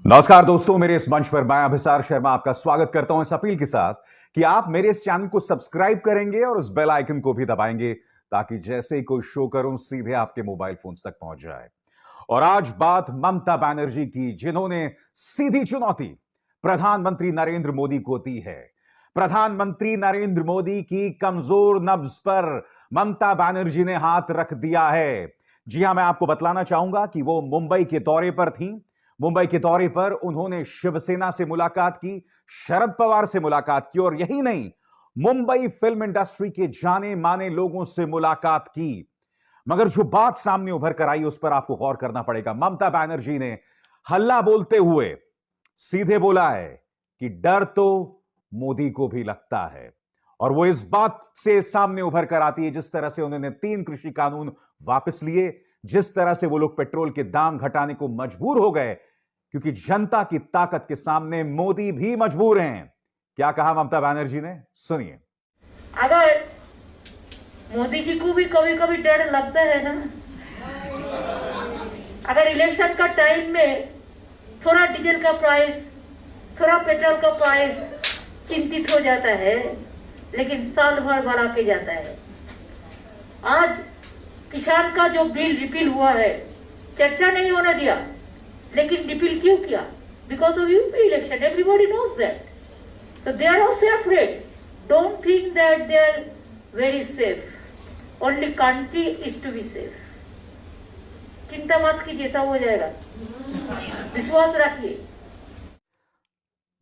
नमस्कार दोस्तों, मेरे इस मंच पर मैं अभिसार शर्मा आपका स्वागत करता हूं इस अपील के साथ कि आप मेरे इस चैनल को सब्सक्राइब करेंगे और उस बेल आइकन को भी दबाएंगे ताकि जैसे ही कोई शो करूं सीधे आपके मोबाइल फोन तक पहुंच जाए। और आज बात ममता बनर्जी की, जिन्होंने सीधी चुनौती प्रधानमंत्री नरेंद्र मोदी को दी है। प्रधानमंत्री नरेंद्र मोदी की कमजोर नब्ज पर ममता बनर्जी ने हाथ रख दिया है। जी हां, मैं आपको बतलाना चाहूंगा कि वो मुंबई के दौरे पर थी। मुंबई के दौरे पर उन्होंने शिवसेना से मुलाकात की, शरद पवार से मुलाकात की और यही नहीं, मुंबई फिल्म इंडस्ट्री के जाने माने लोगों से मुलाकात की। मगर जो बात सामने उभर कर आई उस पर आपको गौर करना पड़ेगा। ममता बनर्जी ने हल्ला बोलते हुए सीधे बोला है कि डर तो मोदी को भी लगता है। और वो इस बात से सामने उभर कर आती है जिस तरह से उन्होंने 3 कृषि कानून वापस लिए, जिस तरह से वो लोग पेट्रोल के दाम घटाने को मजबूर हो गए, क्योंकि जनता की ताकत के सामने मोदी भी मजबूर हैं। क्या कहा ममता बनर्जी ने, सुनिए। अगर मोदी जी को भी कभी कभी डर लगता है ना, अगर इलेक्शन का टाइम में थोड़ा डीजल का प्राइस, थोड़ा पेट्रोल का प्राइस चिंतित हो जाता है, लेकिन साल भर बढ़ा के जाता है। आज किसान का जो बिल रिपील हुआ है, चर्चा नहीं होने दिया, लेकिन रिपील क्यों किया? Because of UP election, everybody knows that, so they are also afraid. Don't think that they are very safe. Only country is to be safe. चिंता मत कीजिए, सब हो जाएगा, विश्वास रखिए।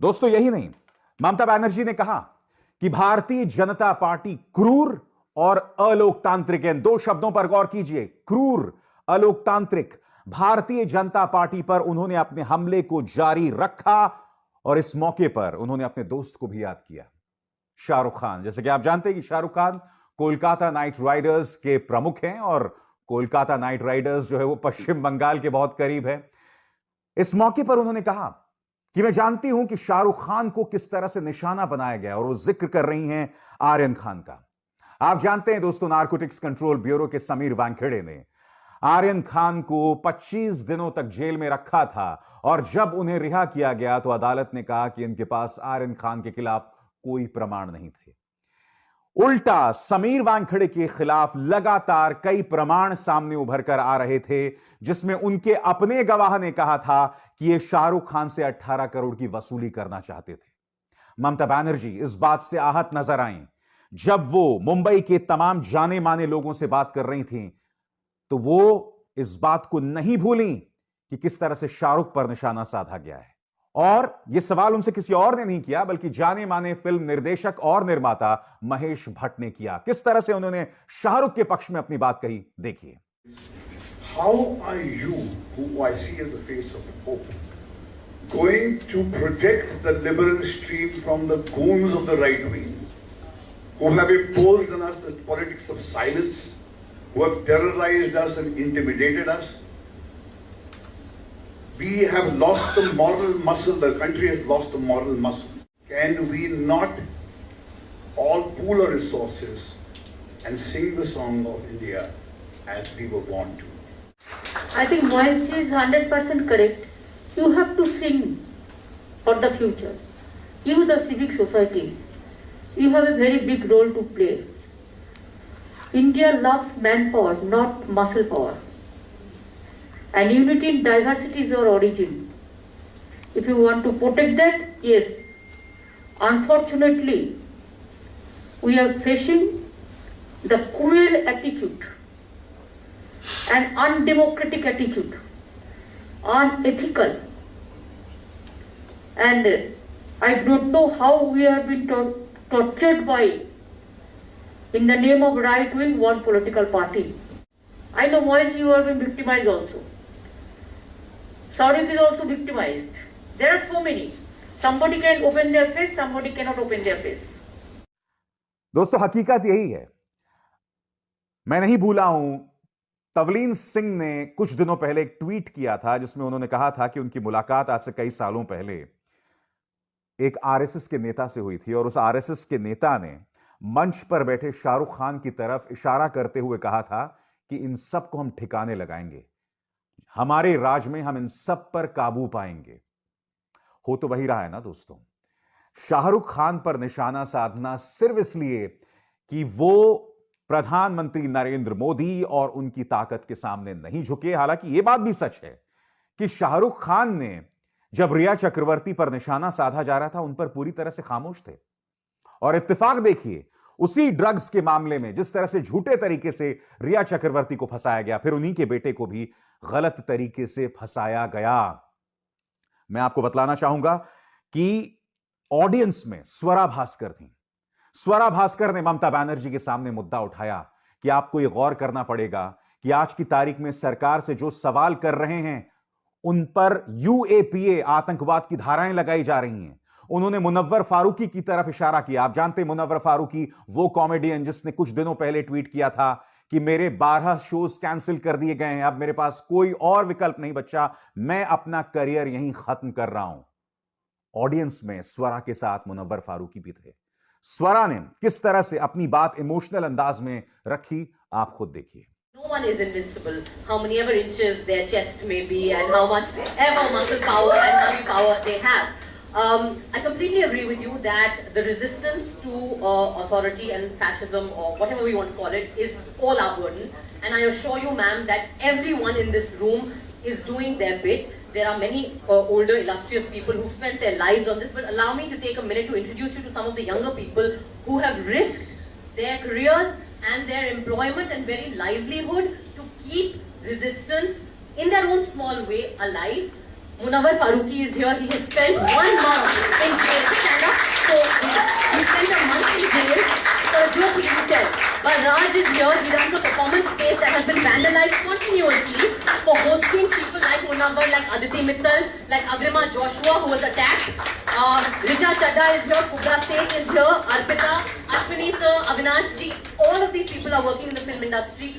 दोस्तों, यही नहीं, ममता बनर्जी ने कहा कि भारतीय जनता पार्टी क्रूर और अलोकतांत्रिक है। इन 2 शब्दों पर गौर कीजिए, क्रूर, अलोकतांत्रिक। भारतीय जनता पार्टी पर उन्होंने अपने हमले को जारी रखा और इस मौके पर उन्होंने अपने दोस्त को भी याद किया, शाहरुख खान। जैसे कि आप जानते हैं कि शाहरुख खान कोलकाता नाइट राइडर्स के प्रमुख हैं और कोलकाता नाइट राइडर्स जो है वो पश्चिम बंगाल के बहुत करीब है। इस मौके पर उन्होंने कहा कि मैं जानती हूं कि शाहरुख खान को किस तरह से निशाना बनाया गया, और वो जिक्र कर रही हैं आर्यन खान का। आप जानते हैं दोस्तों, नारकोटिक्स कंट्रोल ब्यूरो के समीर वानखेड़े ने आर्यन खान को 25 दिनों तक जेल में रखा था, और जब उन्हें रिहा किया गया तो अदालत ने कहा कि इनके पास आर्यन खान के खिलाफ कोई प्रमाण नहीं थे। उल्टा समीर वानखेड़े के खिलाफ लगातार कई प्रमाण सामने उभर कर आ रहे थे, जिसमें उनके अपने गवाह ने कहा था कि ये शाहरुख खान से 18 करोड़ की वसूली करना चाहते थे। ममता बनर्जी इस बात से आहत नजर आई जब वो मुंबई के तमाम जाने माने लोगों से बात कर रही थी, तो वो इस बात को नहीं भूली कि किस तरह से शाहरुख पर निशाना साधा गया है। और यह सवाल उनसे किसी और ने नहीं किया, बल्कि जाने माने फिल्म निर्देशक और निर्माता महेश भट्ट ने किया। किस तरह से उन्होंने शाहरुख के पक्ष में अपनी बात कही, देखिए। How are you, who I see as the face of the Pope, going to protect the liberal stream from the goons of the right wing, who have imposed on us the politics of silence, who have terrorized us and intimidated us? We have lost the moral muscle, the country has lost the moral muscle. Can we not all pool our resources and sing the song of India as we were born to? I think Moise is 100% correct. You have to sing for the future. You, the civic society, you have a very big role to play. India loves manpower, not muscle power. And unity in diversity is our origin. If you want to protect that, yes. Unfortunately, we are facing the cruel attitude and undemocratic attitude, unethical. And I don't know how we have been tortured by, in the name of right wing, one political party. I know Moise, you have been victimized also. Shahrukh is also victimized. There are so many. Somebody can open their face, somebody cannot open their face. दोस्तों, हकीकत यही है। मैं नहीं भूला हूं, तवलीन सिंह ने कुछ दिनों पहले एक ट्वीट किया था जिसमें उन्होंने कहा था कि उनकी मुलाकात आज से कई सालों पहले एक आरएसएस के नेता से हुई थी, और उस आरएसएस के नेता ने मंच पर बैठे शाहरुख खान की तरफ इशारा करते हुए कहा था कि इन सबको हम ठिकाने लगाएंगे, हमारे राज में हम इन सब पर काबू पाएंगे। हो तो वही रहा है ना दोस्तों। शाहरुख खान पर निशाना साधना सिर्फ इसलिए कि वो प्रधानमंत्री नरेंद्र मोदी और उनकी ताकत के सामने नहीं झुके। हालांकि यह बात भी सच है कि शाहरुख खान ने जब रिया चक्रवर्ती पर निशाना साधा जा रहा था उन पर पूरी तरह से खामोश थे। और इत्तेफाक देखिए, उसी ड्रग्स के मामले में जिस तरह से झूठे तरीके से रिया चक्रवर्ती को फंसाया गया, फिर उन्हीं के बेटे को भी गलत तरीके से फंसाया गया। मैं आपको बतलाना चाहूंगा कि ऑडियंस में स्वरा भास्कर थी। स्वरा भास्कर ने ममता बनर्जी के सामने मुद्दा उठाया कि आपको यह गौर करना पड़ेगा कि आज की तारीख में सरकार से जो सवाल कर रहे हैं उन पर यूएपीए आतंकवाद की धाराएं लगाई जा रही हैं। उन्होंने मुनव्वर फारूकी की तरफ इशारा किया। आप जानते हैं मुनव्वर फारूकी वो कॉमेडियन जिसने कुछ दिनों पहले ट्वीट किया था कि मेरे 12 शोज कैंसिल कर दिए गए हैं, अब मेरे पास कोई और विकल्प नहीं बचा, मैं अपना करियर यहीं खत्म कर रहा हूं। ऑडियंस में स्वरा के साथ मुनव्वर फारूकी भी थे। स्वरा ने किस तरह से अपनी बात इमोशनल अंदाज में रखी, आप खुद देखिए। No one is invincible, how many ever inches their chest may be and how much ever muscle power and money power they have. I completely agree with you that the resistance to authority and fascism or whatever we want to call it is all our burden. And I assure you, ma'am, that everyone in this room is doing their bit. There are many older, illustrious people who've spent their lives on this, but allow me to take a minute to introduce you to some of the younger people who have risked their careers and their employment and very livelihood to keep resistance in their own small way alive. Munawar Farooqi is here. He has spent 1 month in jail. Stand up. So he spent a month in jail for a joke he didn't tell. But Raj is here. He runs a performance space that has been vandalized continuously for hosting people like Munawar, like Aditi Mittal, like Agrima Joshua, who was attacked. Rija Chadda is here, Kubra Seth is here, Arpita, Ashwini sir, Avinash ji, all of these people are working in the film industry,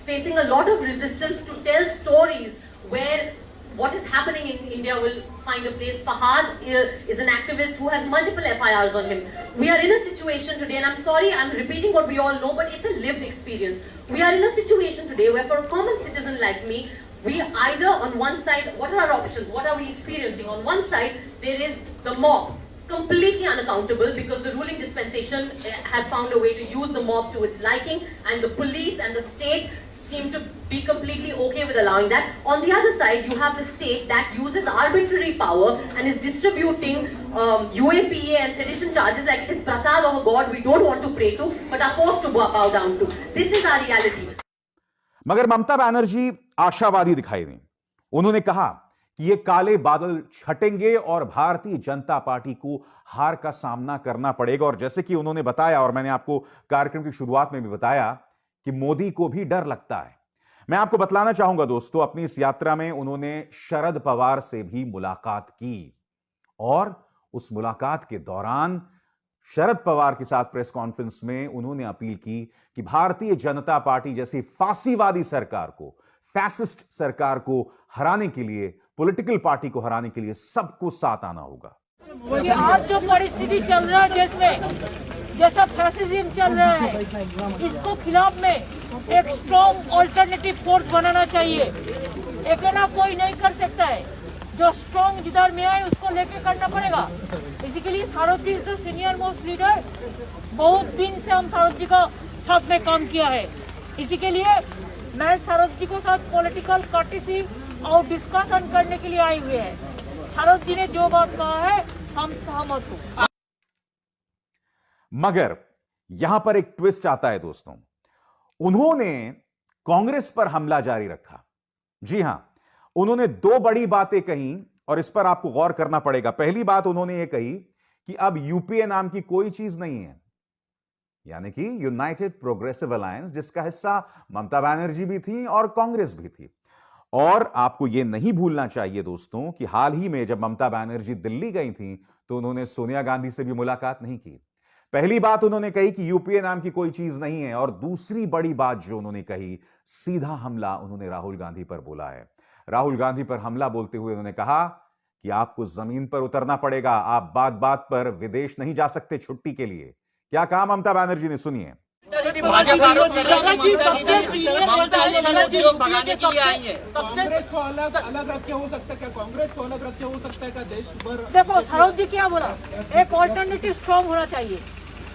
facing a lot of resistance to tell stories where what is happening in India will find a place. Fahad is an activist who has multiple FIRs on him. We are in a situation today, and I'm sorry I'm repeating what we all know, but it's a lived experience. We are in a situation today where for a common citizen like me, we either on one side, what are our options? What are we experiencing? On one side, there is the mob, completely unaccountable because the ruling dispensation has found a way to use the mob to its liking, and the police and the state seem to be completely okay with allowing that. On the other side, you have the state that uses arbitrary power and is distributing UAPA and sedition charges like it is prasad of a god we don't want to pray to but are forced to bow down to. This is our reality. मगर ममता बनर्जी आशावादी दिखाई दी। उन्होंने कहा कि ये काले बादल छटेंगे और भारतीय जनता पार्टी को हार का सामना करना पड़ेगा। और जैसे कि उन्होंने बताया, और मैंने आपको कार्यक्रम की शुरुआत में भी बताया, कि मोदी को भी डर लगता है। मैं आपको बतलाना चाहूंगा दोस्तों, अपनी इस यात्रा में उन्होंने शरद पवार से भी मुलाकात की और उस मुलाकात के दौरान शरद पवार के साथ प्रेस कॉन्फ्रेंस में उन्होंने अपील की कि भारतीय जनता पार्टी जैसी फांसीवादी सरकार को, फैसिस्ट सरकार को हराने के लिए, पॉलिटिकल पार्टी को हराने के लिए सबको साथ आना होगा। कि आज जो परिस्थिति चल रहा है देश में, जैसा फैसिज्म चल रहा है, इसको खिलाफ में एक स्ट्रॉन्ग ऑल्टरनेटिव फोर्स बनाना चाहिए। अकेला कोई नहीं कर सकता है, जो स्ट्रॉन्ग जिधर में है उसको लेके करना पड़ेगा। इसी के लिए Sarath ji is the senior most leader. बहुत दिन से हम सारथ जी का साथ में काम किया है। इसी के लिए मैं सारथ जी के साथ पॉलिटिकल कर्टिसी और डिस्कशन करने के लिए आई हुई है। सारथ जी ने जो बात कहा है हम सहमत हूँ। मगर यहां पर एक ट्विस्ट आता है दोस्तों। उन्होंने कांग्रेस पर हमला जारी रखा। जी हां, उन्होंने 2 बड़ी बातें कही और इस पर आपको गौर करना पड़ेगा। पहली बात उन्होंने यह कही कि अब यूपीए नाम की कोई चीज नहीं है, यानी कि यूनाइटेड प्रोग्रेसिव अलायंस, जिसका हिस्सा ममता बनर्जी भी थी और कांग्रेस भी थी। और आपको यह नहीं भूलना चाहिए दोस्तों कि हाल ही में जब ममता बनर्जी दिल्ली गई थी तो उन्होंने सोनिया गांधी से भी मुलाकात नहीं की। पहली बात उन्होंने कही कि यूपीए नाम की कोई चीज नहीं है, और दूसरी बड़ी बात जो उन्होंने कही, सीधा हमला उन्होंने राहुल गांधी पर बोला है। राहुल गांधी पर हमला बोलते हुए उन्होंने कहा कि आपको जमीन पर उतरना पड़ेगा, आप बात बात पर विदेश नहीं जा सकते छुट्टी के लिए। क्या कहा ममता बनर्जी ने, सुनिए। भाजपा आरोप कर रही है कि सबसे सीनियर नेता है, शरद जी उद्योग भगाने के लिए आई है। सबसे को अलग रख के हो सकता है क्या? कांग्रेस को अलग रख के हो सकता है क्या? देश भर देखो सरोज जी क्या बोला, एक ऑल्टरनेटिव स्ट्रॉन्ग होना चाहिए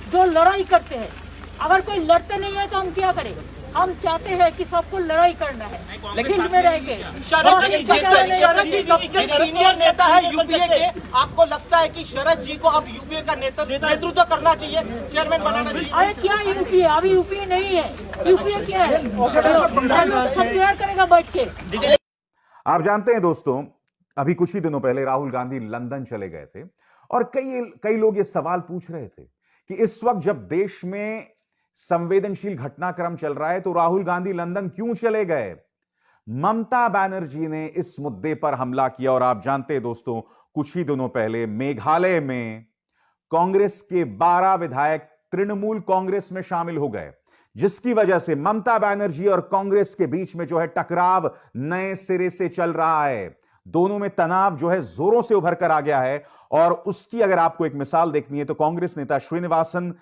जो लड़ाई करते हैं। अगर कोई लड़ते नहीं है तो हम क्या करें? हम चाहते हैं कि सबको लड़ाई करना है, लेकिन में रह के। शरद जी सबसे सीनियर नेता है यूपीए के, आपको लगता है कि शरद जी को अब यूपीए का नेतृत्व करना चाहिए, चेयरमैन बनाना चाहिए? अरे क्या यूपीए? अभी यूपीए नहीं है। यूपीए क्या है? सब तैयार करेगा बैठ के। आप जानते हैं दोस्तों, अभी कुछ ही दिनों पहले राहुल गांधी लंदन चले गए थे और कई लोग ये सवाल पूछ रहे थे कि इस वक्त जब देश में संवेदनशील घटनाक्रम चल रहा है तो राहुल गांधी लंदन क्यों चले गए? ममता बनर्जी ने इस मुद्दे पर हमला किया और आप जानते हैं दोस्तों, कुछ ही दिनों पहले मेघालय में कांग्रेस के 12 विधायक तृणमूल कांग्रेस में शामिल हो गए, जिसकी वजह से ममता बनर्जी और कांग्रेस के बीच में जो है टकराव नए सिरे से चल रहा है। दोनों में तनाव जो है जोरों से उभर कर आ गया है। और उसकी अगर आपको एक मिसाल देखनी है तो कांग्रेस नेता श्रीनिवासन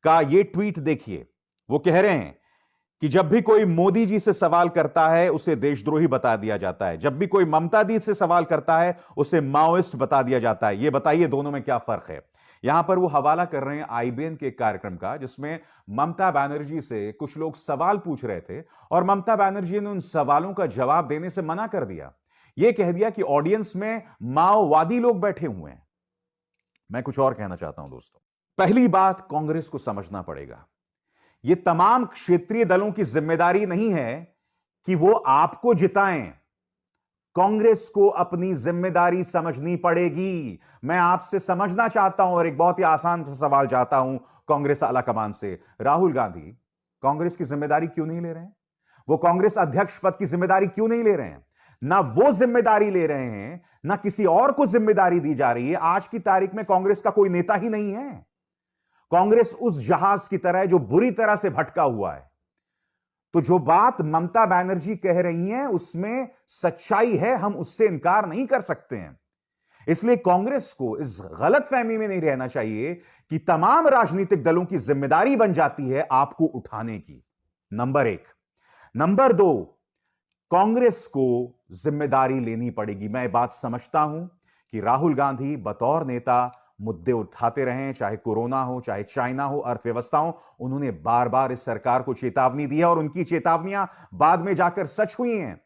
का यह ट्वीट देखिए। वो कह रहे हैं कि जब भी कोई मोदी जी से सवाल करता है उसे देशद्रोही बता दिया जाता है, जब भी कोई ममता दी से सवाल करता है उसे माओइस्ट बता दिया जाता है। यह बताइए दोनों में क्या फर्क है? यहां पर वो हवाला कर रहे हैं आईबीएन के कार्यक्रम का, जिसमें ममता बनर्जी से कुछ लोग सवाल पूछ रहे थे और ममता बनर्जी ने उन सवालों का जवाब देने से मना कर दिया। यह कह दिया कि ऑडियंस में माओवादी लोग बैठे हुए हैं। मैं कुछ और कहना चाहता हूं दोस्तों। पहली बात कांग्रेस को समझना पड़ेगा, यह तमाम क्षेत्रीय दलों की जिम्मेदारी नहीं है कि वो आपको जिताएं। कांग्रेस को अपनी जिम्मेदारी समझनी पड़ेगी। मैं आपसे समझना चाहता हूं और एक बहुत ही आसान सा सवाल चाहता हूं कांग्रेस आलाकमान से। राहुल गांधी कांग्रेस की जिम्मेदारी क्यों नहीं ले रहे हैं? वो कांग्रेस अध्यक्ष पद की जिम्मेदारी क्यों नहीं ले रहे हैं? ना वो जिम्मेदारी ले रहे हैं, ना किसी और को जिम्मेदारी दी जा रही है। आज की तारीख में कांग्रेस का कोई नेता ही नहीं है। कांग्रेस उस जहाज की तरह है जो बुरी तरह से भटका हुआ है। तो जो बात ममता बनर्जी कह रही हैं उसमें सच्चाई है, हम उससे इनकार नहीं कर सकते हैं। इसलिए कांग्रेस को इस गलतफहमी में नहीं रहना चाहिए कि तमाम राजनीतिक दलों की जिम्मेदारी बन जाती है आपको उठाने की। नंबर 1। नंबर 2, कांग्रेस को जिम्मेदारी लेनी पड़ेगी। मैं बात समझता हूं कि राहुल गांधी बतौर नेता मुद्दे उठाते रहे, चाहे कोरोना हो, चाहे चाइना हो, अर्थव्यवस्था हो। उन्होंने बार बार इस सरकार को चेतावनी दी है और उनकी चेतावनियां बाद में जाकर सच हुई हैं।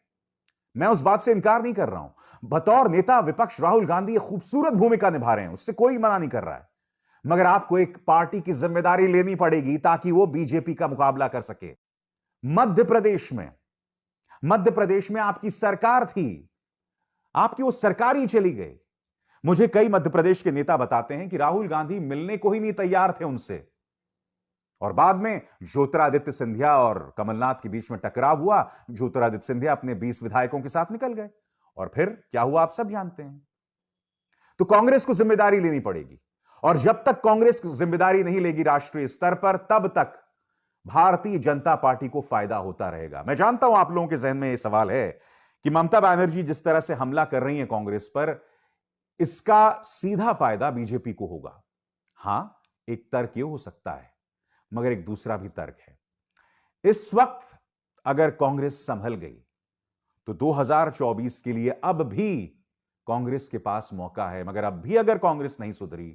मैं उस बात से इनकार नहीं कर रहा हूं। बतौर नेता विपक्ष राहुल गांधी एक खूबसूरत भूमिका निभा रहे हैं, उससे कोई मना नहीं कर रहा है। मगर आपको एक पार्टी की जिम्मेदारी लेनी पड़ेगी ताकि वो बीजेपी का मुकाबला कर सके। मध्य प्रदेश में आपकी सरकार थी, आपकी वो सरकार ही चली गई। मुझे कई मध्य प्रदेश के नेता बताते हैं कि राहुल गांधी मिलने को ही नहीं तैयार थे उनसे, और बाद में ज्योतिरादित्य सिंधिया और कमलनाथ के बीच में टकराव हुआ। ज्योतिरादित्य सिंधिया अपने 20 विधायकों के साथ निकल गए और फिर क्या हुआ आप सब जानते हैं। तो कांग्रेस को जिम्मेदारी लेनी पड़ेगी, और जब तक कांग्रेस जिम्मेदारी नहीं लेगी राष्ट्रीय स्तर पर, तब तक भारतीय जनता पार्टी को फायदा होता रहेगा। मैं जानता हूं आप लोगों के जहन में यह सवाल है कि ममता बनर्जी जिस तरह से हमला कर रही है कांग्रेस पर, इसका सीधा फायदा बीजेपी को होगा। हां, एक तर्क यह हो सकता है, मगर एक दूसरा भी तर्क है। इस वक्त अगर कांग्रेस संभल गई तो 2024 के लिए अब भी कांग्रेस के पास मौका है। मगर अब भी अगर कांग्रेस नहीं सुधरी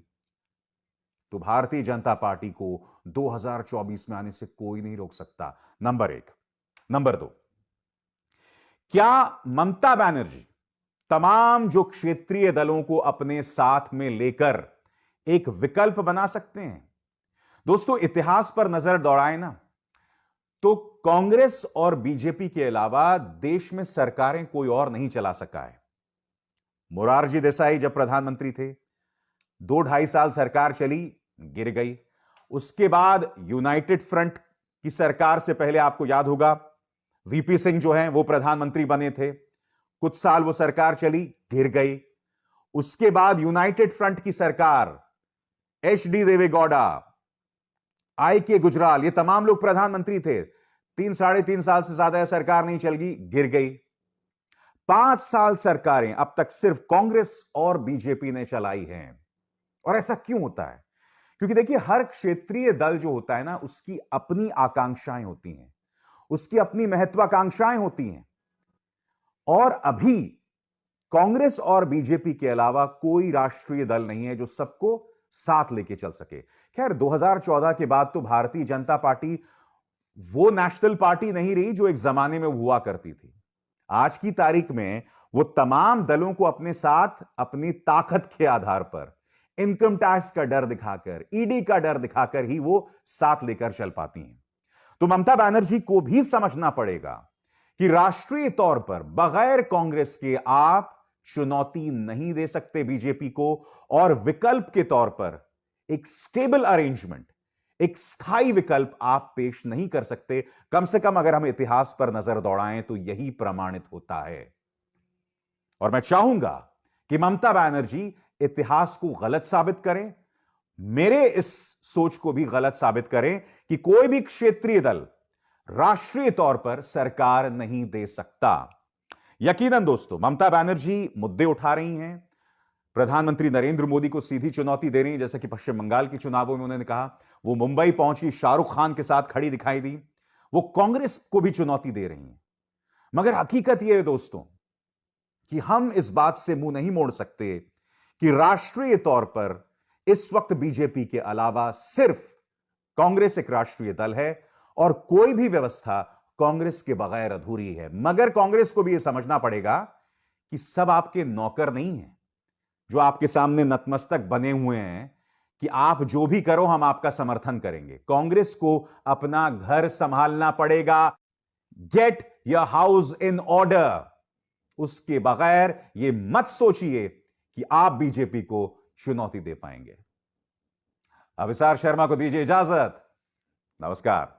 तो भारतीय जनता पार्टी को 2024 में आने से कोई नहीं रोक सकता। नंबर 1। नंबर 2, क्या ममता बनर्जी तमाम जो क्षेत्रीय दलों को अपने साथ में लेकर एक विकल्प बना सकते हैं? दोस्तों, इतिहास पर नजर दौड़ाएं ना, तो कांग्रेस और बीजेपी के अलावा देश में सरकारें कोई और नहीं चला सका है। मोरारजी देसाई जब प्रधानमंत्री थे, 2-2.5 साल सरकार चली, गिर गई। उसके बाद यूनाइटेड फ्रंट की सरकार से पहले आपको याद होगा वीपी सिंह जो हैं वो प्रधानमंत्री बने थे, कुछ साल वो सरकार चली, गिर गई। उसके बाद यूनाइटेड फ्रंट की सरकार, एचडी देवेगौड़ा, आईके गुजराल, ये तमाम लोग प्रधानमंत्री थे। 3-3.5 साल से ज्यादा सरकार नहीं चल गई, गिर गई। 5 साल सरकारें अब तक सिर्फ कांग्रेस और बीजेपी ने चलाई हैं। और ऐसा क्यों होता है? क्योंकि देखिए, हर क्षेत्रीय दल जो होता है ना, उसकी अपनी आकांक्षाएं होती हैं, उसकी अपनी महत्वाकांक्षाएं होती हैं। और अभी कांग्रेस और बीजेपी के अलावा कोई राष्ट्रीय दल नहीं है जो सबको साथ लेके चल सके। खैर, 2014 के बाद तो भारतीय जनता पार्टी वो नेशनल पार्टी नहीं रही जो एक जमाने में हुआ करती थी। आज की तारीख में वो तमाम दलों को अपने साथ अपनी ताकत के आधार पर, इनकम टैक्स का डर दिखाकर, ईडी का डर दिखाकर ही वो साथ लेकर चल पाती हैं। तो ममता बनर्जी को भी समझना पड़ेगा कि राष्ट्रीय तौर पर बगैर कांग्रेस के आप चुनौती नहीं दे सकते बीजेपी को, और विकल्प के तौर पर एक स्टेबल अरेंजमेंट, एक स्थायी विकल्प आप पेश नहीं कर सकते। कम से कम अगर हम इतिहास पर नजर दौड़ाएं तो यही प्रमाणित होता है। और मैं चाहूंगा कि ममता बनर्जी इतिहास को गलत साबित करें, मेरे इस सोच को भी गलत साबित करें कि कोई भी क्षेत्रीय दल राष्ट्रीय तौर पर सरकार नहीं दे सकता। यकीनन दोस्तों, ममता बनर्जी मुद्दे उठा रही हैं, प्रधानमंत्री नरेंद्र मोदी को सीधी चुनौती दे रही हैं। जैसे कि पश्चिम बंगाल के चुनावों में उन्होंने कहा, वो मुंबई पहुंची, शाहरुख खान के साथ खड़ी दिखाई दी। वो कांग्रेस को भी चुनौती दे रही हैं। मगर हकीकत यह है दोस्तों कि हम इस बात से मुंह नहीं मोड़ सकते कि राष्ट्रीय तौर पर इस वक्त बीजेपी के अलावा सिर्फ कांग्रेस एक राष्ट्रीय दल है और कोई भी व्यवस्था कांग्रेस के बगैर अधूरी है। मगर कांग्रेस को भी यह समझना पड़ेगा कि सब आपके नौकर नहीं हैं जो आपके सामने नतमस्तक बने हुए हैं कि आप जो भी करो हम आपका समर्थन करेंगे। कांग्रेस को अपना घर संभालना पड़ेगा। Get your house in order. उसके बगैर यह मत सोचिए कि आप बीजेपी को चुनौती दे पाएंगे। अभिसार शर्मा को दीजिए इजाजत। नमस्कार।